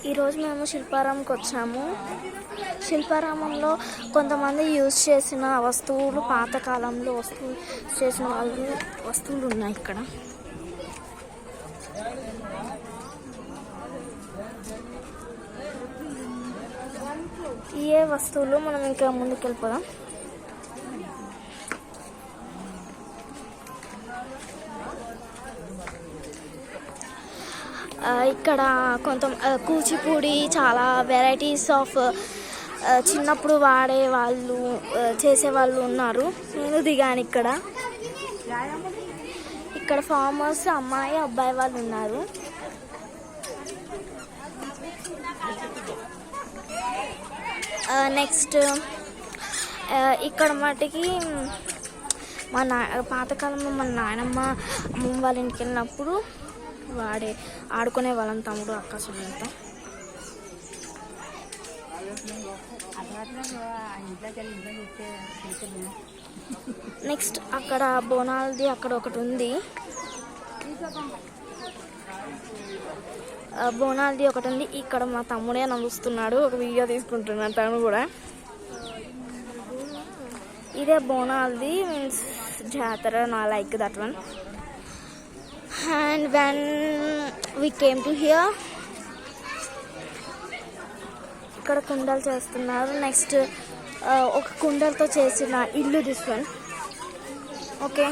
ఈరోజు మేము శిల్పారామంకి వచ్చాము. శిల్పారామంలో కొంతమంది యూజ్ చేసిన వస్తువులు, పాతకాలంలో చేసిన వస్తువులు ఉన్నాయి ఇక్కడ. ఏ వస్తువులు మనం ఇంకా ముందుకు వెళ్ళిపోదాం. ఇక్కడ కూచిపూడి చాలా వెరైటీస్ ఆఫ్ చిన్నప్పుడు వాడేవాళ్ళు, చేసేవాళ్ళు ఉన్నారు. నేను దిగాను ఇక్కడ ఫార్మర్స్ అమ్మాయి అబ్బాయి వాళ్ళు ఉన్నారు. నెక్స్ట్ ఇక్కడ మటుకి పాతకాలంలో మన నాయనమ్మ అమ్మమ్మ వాళ్ళ ఇంటికి వెళ్ళినప్పుడు ఆడుకునే వాళ్ళం, తమ్ముడు అక్క సొంత. నెక్స్ట్ అక్కడ బోనాలది అక్కడ ఒకటి ఉంది. ఇక్కడ మా తమ్ముడే నవ్వుస్తున్నాడు, ఒక వీడియో తీసుకుంటున్నాడు తను కూడా. ఇదే బోనాలది, మీన్స్ జాతర, నా like that one. And when we came to here, ఇక్కడ కుండలు చేస్తున్నారు. నెక్స్ట్ ఒక కుండలతో చేసిన ఇల్లు, దిస్ వన్. ఓకే.